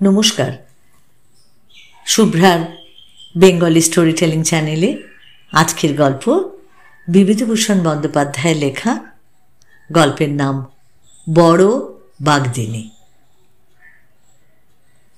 নমস্কার, শুভ্রার Bengali story telling চ্যানেলে আজকের গল্প বিভূতিভূষণ বন্দ্যোপাধ্যায়ের লেখা। গল্পের নাম বড় বাঘদিনী।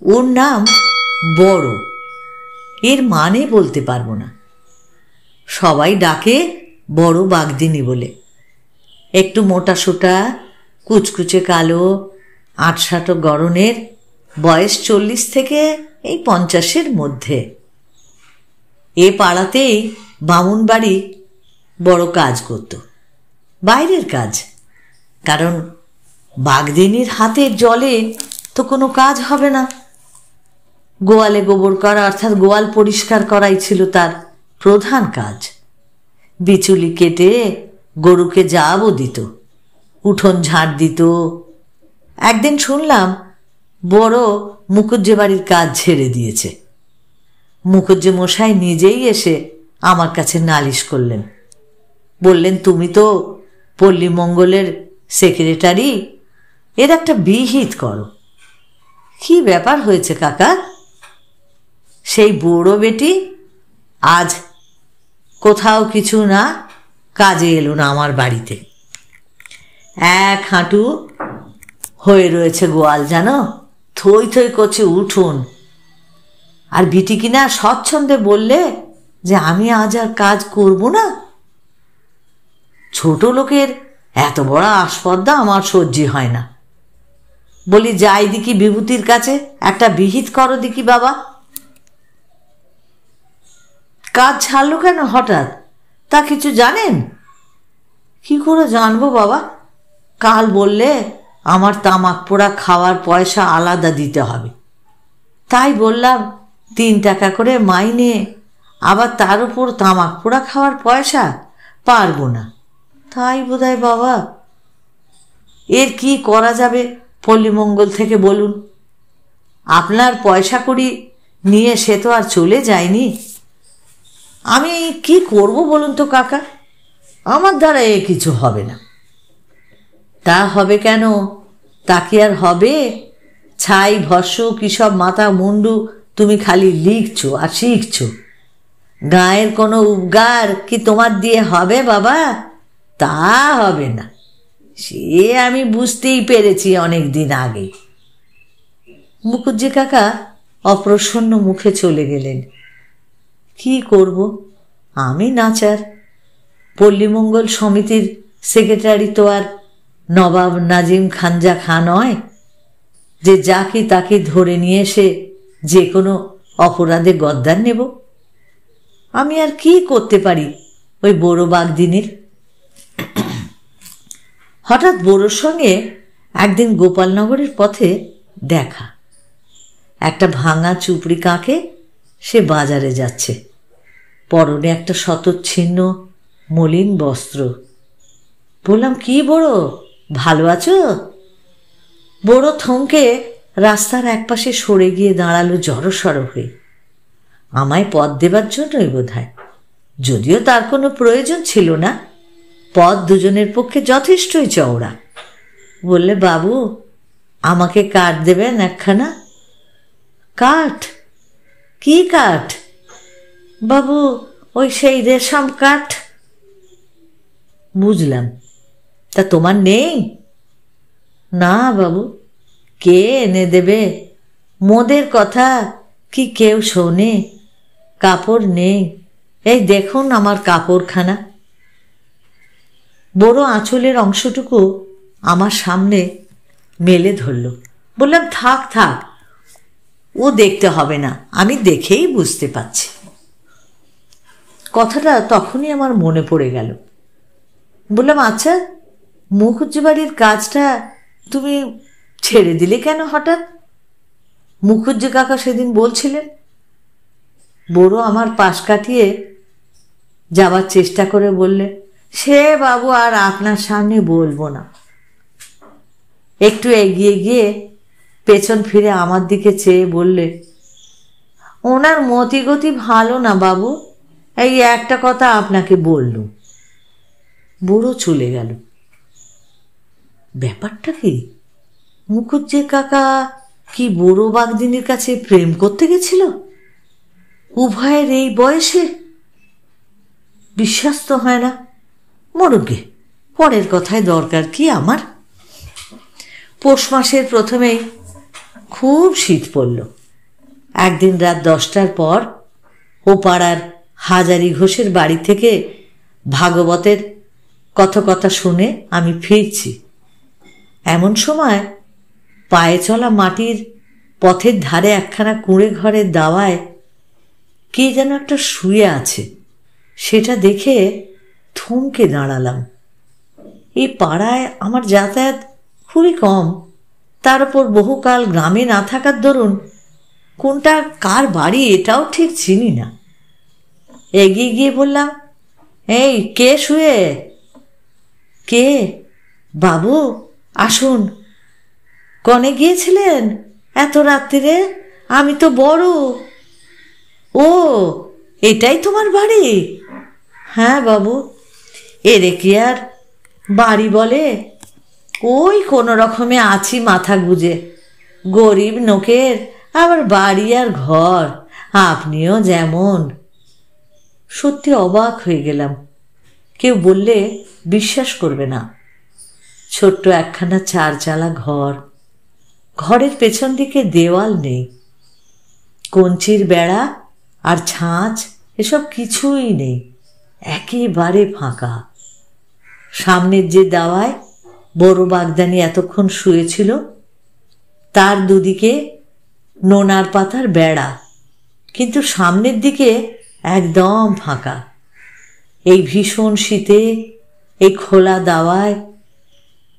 ওর নাম বড়, এর মানে বলতে পারবো না, সবাই ডাকে বড় বাঘদিনী বলে। একটু মোটাসোটা, কুচকুচে কালো, আটসাটো গড়নের, বয়স 40 থেকে এই 50-এর মধ্যে। এ পাড়াতেই বামুন বাড়ি বড় কাজ করত, বাইরের কাজ, কারণ বাঘদিনীর হাতের জলে তো কোনো কাজ হবে না। গোয়ালে গোবর করা অর্থাৎ গোয়াল পরিষ্কার করাই ছিল তার প্রধান কাজ। বিচুলি কেটে গরুকে যাবও দিত, উঠোন ঝাড় দিত। একদিন শুনলাম বড় মুখুজ্জে বাড়ির কাজ ছেড়ে দিয়েছে। মুখুজ্জে মশাই নিজেই এসে আমার কাছে নালিশ করলেন, বললেন, তুমি তো পল্লী মঙ্গলের সেক্রেটারি, এর একটা বিহিত করো। কি ব্যাপার হয়েছে কাকা? সেই বুড়ো বেটি আজ কোথাও কিছু না কাজে এলো না আমার বাড়িতে। এক হাঁটু হয়ে রয়েছে গোয়াল, জানো, থই থই করছে উঠোন। আর বিটি কিনা স্বচ্ছন্দে বললে যে আমি আজ আর কাজ করব না। ছোট লোকের এত বড় আসপদ্দা আমার সহ্য হয় না। বলি, যাই দিকি বিভূতির কাছে, একটা বিহিত করো দিকি বাবা। কাজ ছাড়লো কেন হঠাৎ, তা কিছু জানেন? কি করে জানবো বাবা? কাল বললে আমার তামাক পোড়া খাওয়ার পয়সা আলাদা দিতে হবে। তাই বললাম 3 টাকা করে মাইনে, আবার তার উপর তামাক পোড়া খাওয়ার পয়সা, পারবো না। তাই বোধহয় বাবা। এর কি করা যাবে পল্লীমঙ্গল থেকে বলুন? আপনার পয়সা কড়ি নিয়ে সে তো আর চলে যায়নি। আমি কি করব বলুন তো কাকা? আমার দ্বারা এ কিছু হবে না। তা হবে কেন? তা কি আর হবে? ছাই ভস্য কি সব মাথা মুন্ডু তুমি খালি লিখছো আর শিখছো। গায়ের কোনো উপকার কি তোমার দিয়ে হবে বাবা? তা হবে না, সে আমি বুঝতেই পেরেছি অনেক দিন আগে। মুখুজ্জে কাকা অপ্রসন্ন মুখে চলে গেলেন। কি করব, আমি নাচার। পল্লীমঙ্গল সমিতির সেক্রেটারি তো আর নবাব নাজিম খানজা খা নয় যে যাকে তাকে ধরে নিয়ে এসে যে কোনো অপরাধে গদ্দার নেব। আমি আর কি করতে পারি ওই বড় বাঘদিনীর? হঠাৎ বড়োর সঙ্গে একদিন গোপালনগরের পথে দেখা। একটা ভাঙা চুপড়ি কাঁখে সে বাজারে যাচ্ছে, পরনে একটা শতচ্ছিন্ন মলিন বস্ত্র। বললাম, কি বড়, ভালো আছো? বড় থমকে রাস্তার একপাশে সরে গিয়ে দাঁড়ালো জড়সড় হয়ে। আমায় পথ দেবার জন্যই বোধহয়, যদিও তার কোনো প্রয়োজন ছিল না। পথ দুজনের পক্ষে যথেষ্টই চওড়া। বললে, বাবু আমাকে কাঠ দেবেন একখানা? কাঠ? কি কাঠ বাবু? ওই সেই রেশম কাঠ। বুঝলাম। তা তোমার নেই? না বাবু, কে এনে দেবে? মোদের কথা কি কেউ শোনে? কাপড় নেই, এই দেখুন আমার কাপড়খানা। বড় আঁচলের অংশটুকু আমার সামনে মেলে ধরল। বললাম, থাক থাক, ও দেখতে হবে না, আমি দেখেই বুঝতে পারছি। কথাটা তখনই আমার মনে পড়ে গেল। বললাম, আচ্ছা, মুখুজ্জে বাড়ির কাজটা তুমি ছেড়ে দিলে কেন হঠাৎ? মুখুজ্জে কাকা সেদিন বলছিলেন। বড় আমার পাশ কাটিয়ে যাবার চেষ্টা করে বললে, সে বাবু আর আপনার সামনে বলবো না। একটু এগিয়ে গিয়ে পেছন ফিরে আমার দিকে চেয়ে বললে, ওনার মতিগতি ভালো না বাবু, এই একটা কথা আপনাকে বললুম। বুড়ো চলে গেল। ব্যাপারটা কি? মুখুজ্জে কাকা কি বুড়ো বাঘদিনীর কাছে প্রেম করতে গেছিল? উভয়ের এই বয়সে? বিশ্বাস তো হয় না। মরুগে, পরের কথায় দরকার কি আমার। পৌষ মাসের প্রথমেই খুব শীত পড়ল। একদিন রাত 10টার পর ও পাড়ার হাজারি ঘোষের বাড়ি থেকে ভাগবতের কথকথা শুনে আমি ফিরছি। এমন সময় পায়ে চলা মাটির পথের ধারে একখানা কুঁড়ে ঘরের দাওয়ায় কে যেন একটা শুয়ে আছে। সেটা দেখে থমকে দাঁড়ালাম। এই পাড়ায় আমার যাতায়াত খুবই কম, তার উপর বহুকাল গ্রামে না থাকার দরুন কোনটা কার বাড়ি এটাও ঠিক চিনি না। এগিয়ে গিয়ে বললাম, এই কে শুয়ে? কে? বাবু, আসুন। কনে গিয়েছিলেন এত রাত্রিরে? আমি তো বড়। ও, এটাই তোমার বাড়ি? হ্যাঁ বাবু। এরে কি আর বাড়ি বলে? ওই কোনো রকমে আছি মাথা গুজে। গরিব লোকের আবার বাড়ি আর ঘর, আপনিও যেমন। সত্যি অবাক হয়ে গেলাম। কেউ বললে বিশ্বাস করবে না। ছোট্ট একখানা 4 চালা ঘর। ঘরের পেছন দিকে দেওয়াল নেই, কঞ্চির বেড়া আর ছাঁচ এসব কিছুই নেই, একেবারে ফাঁকা। সামনের যে দাওয়ায় বড় বাগদানি এতক্ষণ শুয়েছিল তার দুদিকে নোনার পাতার বেড়া, কিন্তু সামনের দিকে একদম ফাঁকা। এই ভীষণ শীতে এই খোলা দাওয়ায়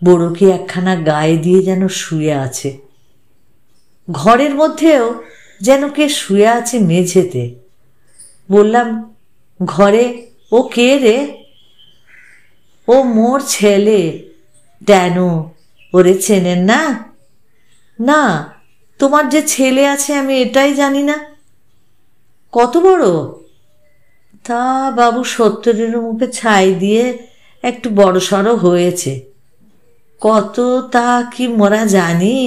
বড়কে একখানা গায়ে দিয়ে যেন শুয়ে আছে। ঘরের মধ্যেও যেন কে শুয়ে আছে মেঝেতে। বললাম, ঘরে ও কে রে? ও মোর ছেলে। কেন, ওরে চেনেন না? না, তোমার যে ছেলে আছে আমি এটাই জানি না। কত বড়? তা বাবু 70-এর মুখে ছাই দিয়ে একটু বড় সড়ো হয়েছে। কত তা কি মোরা জানি?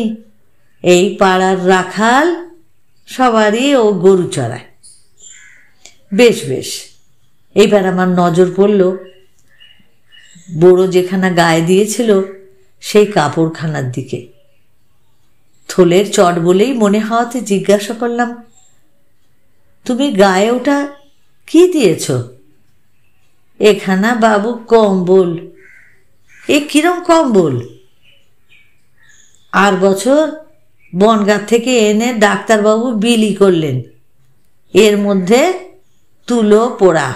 এই পাড়ার রাখাল, সবারই ও গরু চড়ায়। বেশ বেশ। এইবার আমার নজর পড়ল বড় যেখানা গায়ে দিয়েছিল সেই কাপড়খানার দিকে। থলের চট বলেই মনে হওয়াতে জিজ্ঞাসা করলাম, তুমি গায়ে ওটা কি দিয়েছ? এখানা বাবু কম্বল। এ কিরম কম্বল? আর বছর বনগাঁ থেকে এনে ডাক্তারবাবু বিলি করলেন। এর মধ্যে তুলো পোড়া।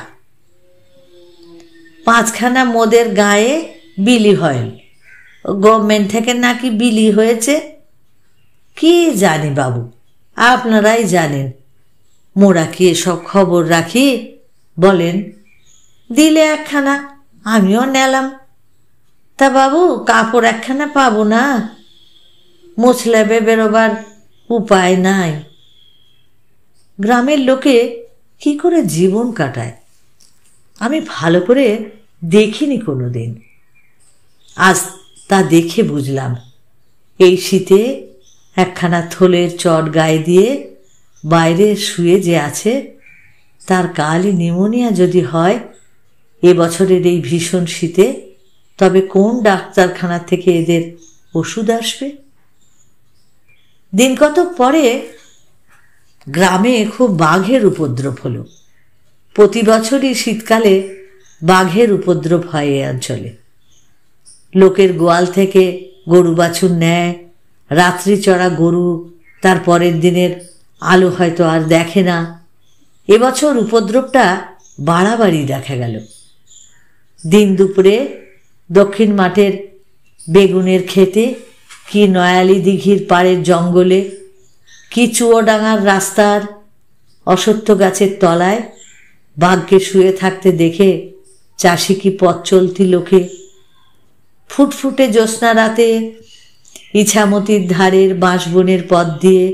5খানা মোদের গায়ে বিলি হয়। গভর্নমেন্ট থেকে নাকি বিলি হয়েছে। কি জানি বাবু, আপনারাই জানেন। মোরা কি এসব খবর রাখি? বলেন। দিলে একখানা, আমিও নিলাম। তা বাবু, কাপড় একখানা পাবো না? মোছলাবে বেরোবার উপায় নাই। গ্রামের লোকে কি করে জীবন কাটায় আমি ভালো করে দেখিনি কোনো দিন। আজ তা দেখে বুঝলাম। এই শীতে একখানা থলের চট গায়ে দিয়ে বাইরে শুয়ে যে আছে তার কালই নিউমোনিয়া যদি হয় এবছরের এই ভীষণ শীতে, তবে কোন ডাক্তারখানা থেকে এদের ওষুধ আসবে? দিন কতক পরে গ্রামে খুব বাঘের উপদ্রব হলো। প্রতি বছরই শীতকালে বাঘের উপদ্রব হয় এ অঞ্চলে। লোকের গোয়াল থেকে গরু বাছুর নেয়, রাত্রি চড়া গরু তার পরের দিনের আলো হয়তো আর দেখে না। এবছর উপদ্রবটা বাড়াবাড়ি দেখা গেল। দিন দুপুরে দক্ষিণ মাঠের বেগুনের খেতে, কি নয়ালি দিঘির পাড়ের জঙ্গলে, কি চুয়োডাঙার রাস্তার অশ্বত্থ গাছের তলায় বাঘকে শুয়ে থাকতে দেখে চাষি কি পথ চলতি লোকে ফুটফুটে জ্যোৎস্না রাতে ইছামতির ধারের বাঁশবনের পথ দিয়ে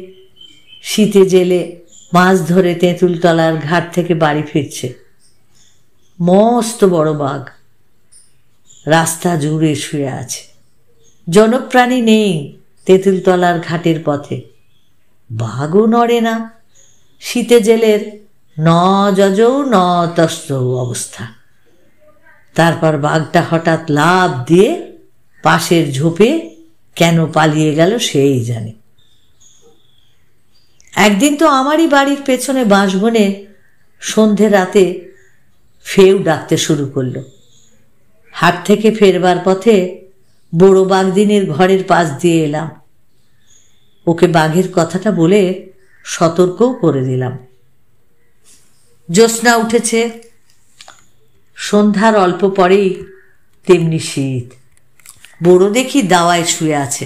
শীতে জেলে মাছ ধরে তেঁতুলতলার ঘাট থেকে বাড়ি ফিরছে। মস্ত বড় বাঘ রাস্তা জুড়ে শুয়ে আছে। জনপ্রাণী নেই তেঁতুলতলার ঘাটের পথে। বাঘও নড়ে না। শীতে জেলের ন যজৌ ন তস্তৌ অবস্থা। তারপর বাঘটা হঠাৎ লাফ দিয়ে পাশের ঝোপে কেন পালিয়ে গেল সেই জানে। একদিন তো আমারই বাড়ির পেছনে বাঁশবনে সন্ধে রাতে ফেউ ডাকতে শুরু করলো। হাট থেকে ফেরবার পথে বড় বাঘদিনীর ঘরের পাশ দিয়ে এলাম। ওকে বাঘের কথাটা বলে সতর্কও করে দিলাম। জ্যোৎস্না উঠেছে, সন্ধ্যার অল্প পরেই তেমনি শীত। বড় দেখি দাওয়ায় শুয়ে আছে,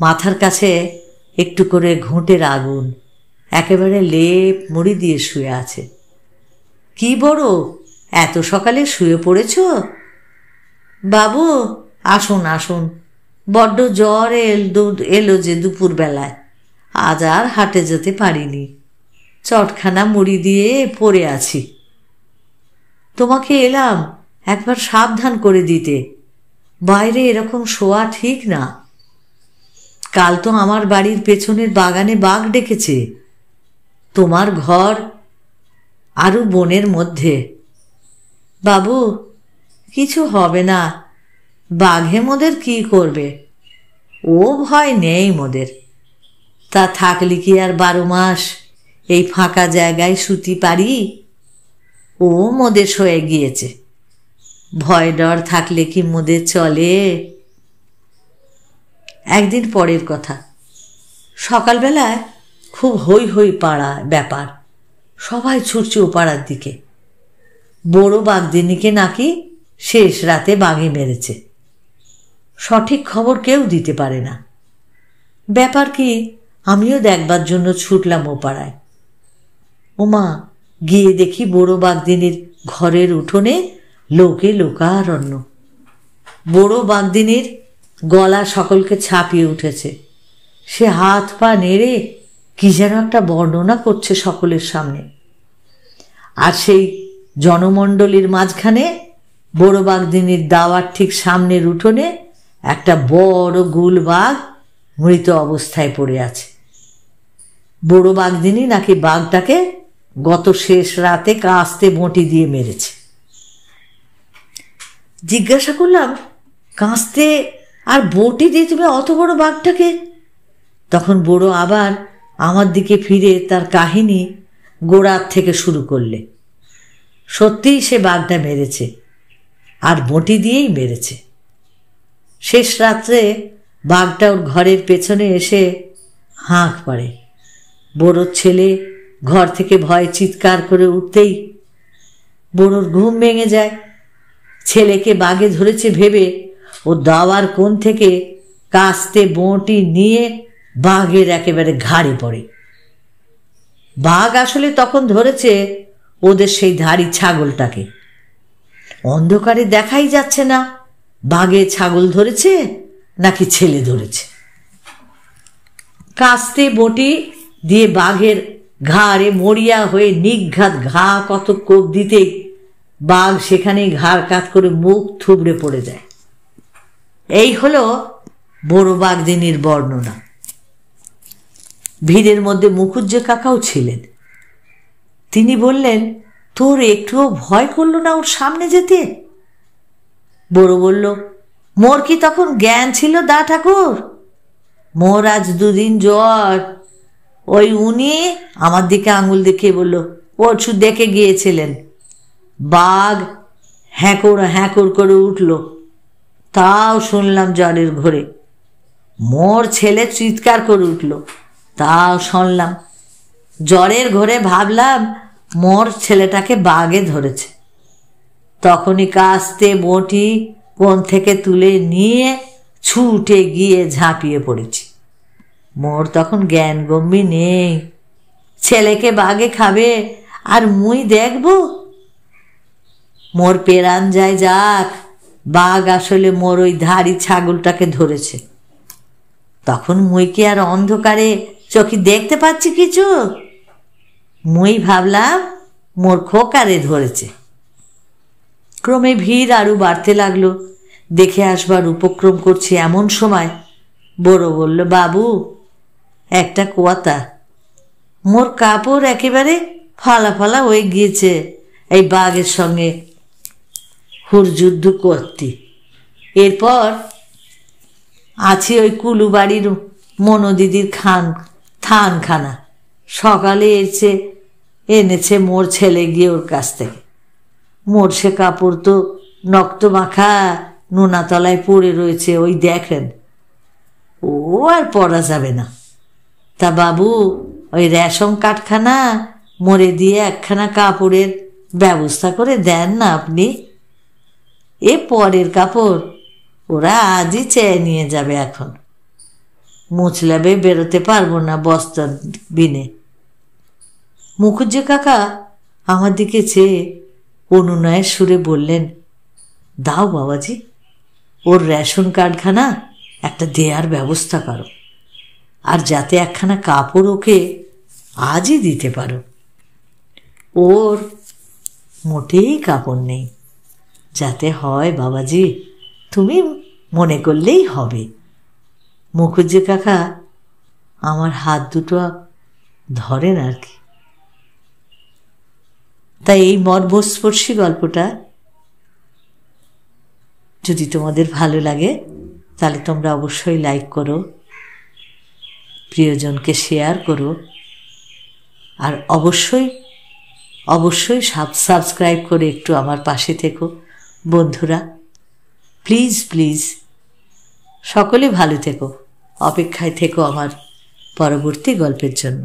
মাথার কাছে একটু করে ঘুঁটের আগুন, একেবারে লেপ মুড়ি দিয়ে শুয়ে আছে। কি বড়, এত সকালে শুয়ে পড়েছ? বাবু আসুন আসুন, বড্ড জ্বর এলো যে দুপুর বেলায়, আজ আর হাটে যেতে পারিনি, চটখানা মুড়ি দিয়ে পড়ে আছি। তোমাকে এলাম একবার সাবধান করে দিতে, বাইরে এরকম শোয়া ঠিক না। কাল তো আমার বাড়ির পেছনের বাগানে বাঘ ডেকেছে, তোমার ঘর আরও বনের মধ্যে। বাবু কিছু হবে না, বাঘে মোদের কি করবে, ও ভয় নেই মোদের। তা থাকলে কি আর 12 মাস এই ফাঁকা জায়গায় শুতি পারি? ও মোদের সয়ে গিয়েছে, ভয় ডর থাকলে কি মোদের চলে? একদিন পরের কথা, সকালবেলায় খুব হই হই পাড়া ব্যাপার, সবাই ছুটছে ও পাড়ার দিকে। বড় বাঘদিনীকে নাকি শেষ রাতে বাঘে মেরেছে। সঠিক খবর কেউ দিতে পারে না। ব্যাপার কি, আমিও দেখবার জন্য ছুটলাম ও পাড়ায়। ওমা, গিয়ে দেখি বড় বাঘদিনীর ঘরের উঠোনে লোকে লোকারণ্য। বড় বাঘদিনীর গলা সকলকে ছাপিয়ে উঠেছে। সে হাত পা নেড়ে কি যেন একটা বর্ণনা করছে সকলের সামনে। আর সেই জনমণ্ডলীর মাঝখানে বড় বাঘদিনীর দাওয়ার ঠিক সামনের উঠোনে একটা বড় গুল বাঘ মৃত অবস্থায় পড়ে আছে। বড় বাঘদিনী নাকি বাঘটাকে গত শেষ রাতে কাস্তে বঁটি দিয়ে মেরেছে। জিজ্ঞাসা করলাম, কাস্তে আর বঁটি দিয়ে তুমি অত বড় বাঘটাকে? তখন বড় আবার আমার দিকে ফিরে তার কাহিনী গোড়ার থেকে শুরু করলে। সত্যিই সে বাঘটা মেরেছে, আর বঁটি দিয়েই মেরেছে। শেষ রাত্রে বাঘটা ওর ঘরের পেছনে এসে হাঁক পাড়ে। বড়োর ছেলে ঘর থেকে ভয়ে চিৎকার করে উঠতেই বড়োর ঘুম ভেঙে যায়। ছেলেকে বাঘে ধরেছে ভেবে ও দাওয়ার কোণ থেকে কাস্তে বঁটি নিয়ে বাঘের একেবারে ঘাড়ে পড়ে। বাঘ আসলে তখন ধরেছে ওদের সেই ধাড়ি ছাগলটাকে। অন্ধকারে দেখাই যাচ্ছে না বাঘে ছাগল ধরেছে নাকি ছেলে ধরেছে। কাস্তে বঁটি দিয়ে বাঘের ঘাড়ে মরিয়া হয়ে নিঘাত ঘা কত কোপ দিতেই বাঘ সেখানেই ঘাড় কাত করে মুখ থুবড়ে পড়ে যায়। এই হলো বড় বাঘদিনীর বর্ণনা। ভিড়ের মধ্যে মুখুজ্জে কাকাও ছিলেন। তিনি বললেন, তোর একটুও ভয় করলো না ওর সামনে যেতে? বড় বলল, মোর কি তখন জ্ঞান ছিল দা ঠাকুর? মোর আজ 2 দিন জ্বর। ওই উনি আমার দিকে আঙুল দেখিয়ে বলল, পরশু দেখে গিয়েছিলেন, বাঘ হ্যাঁকড় হ্যাঁকড় করে উঠল, তাও শুনলাম জ্বরের ঘোরে। মোর ছেলে চিৎকার করে উঠল, তাও শুনলাম। জ্বরের ঘোরে ভাবলাম মোর ছেলেটাকে বাঘে ধরেছে। তখনই কাস্তে বঁটি কোণ থেকে তুলে নিয়ে ছুটে গিয়ে ঝাঁপিয়ে পড়েছি। মোর তখন জ্ঞান গম্যি নেই, ছেলেকে বাঘে খাবে আর মুই দেখব? মোর পেরান যায় যাক, বাঘ আসলে মোর ওই ধাড়ি ছাগলটাকে ধরেছে। তখন মুই কি আর অন্ধকারে চোখে দেখতে পাচ্ছি কিছু? মুই ভাবলাম মোর খোকারে ধরেছে। ক্রমে ভিড় আরো বাড়তে লাগলো। দেখে আসবার উপক্রম করছি এমন সময় বড় বলল, বাবু একটা কোয়াতা। মোর কাপড় একেবারে ফালা ফালা হয়ে গিয়েছে এই বাঘের সঙ্গে হুড়যুদ্ধ করতে। এরপর আছি ওই কুলু বাড়ির মনোদিদির থানখানা। সকালে এনেছে মোর ছেলে গিয়ে ওর কাছ থেকে। মোর সে কাপড় তো নক্ত মাখা নোনাতলায় পড়ে রয়েছে, ওই দেখেন, ও আর পরা যাবে না। তা বাবু, ওই রেশম কাঠখানা মোরে দিয়ে একখানা কাপড়ের ব্যবস্থা করে দেন না আপনি। এ পরের কাপড়, ওরা আজই চেয়ে নিয়ে যাবে। এখন মুচলাবে বেরোতে পারবো না বস্তার বিনে। মুখুজ্জে কাকা আমার দিকে চেয়ে অনুনয়ের সুরে বললেন, দাও বাবাজি, ওর রেশন কার্ডখানা একটা দেয়ার ব্যবস্থা করো, আর যাতে একখানা কাপড় ওকে আজই দিতে পারো। ওর মোটেই কাপড় নেই। যাতে হয় বাবাজি, তুমি মনে করলেই হবে। মুখুজ্জে কাকা আমার হাত দুটো ধরেন আর কি। তাই এই মর্মস্পর্শী গল্পটা যদি তোমাদের ভালো লাগে তাহলে তোমরা অবশ্যই লাইক করো, প্রিয়জনকে শেয়ার করো, আর অবশ্যই অবশ্যই সাবস্ক্রাইব করে একটু আমার পাশে থেকো বন্ধুরা। প্লিজ প্লিজ সকলে ভালো থেকো, অপেক্ষায় থেকো আমার পরবর্তী গল্পের জন্য।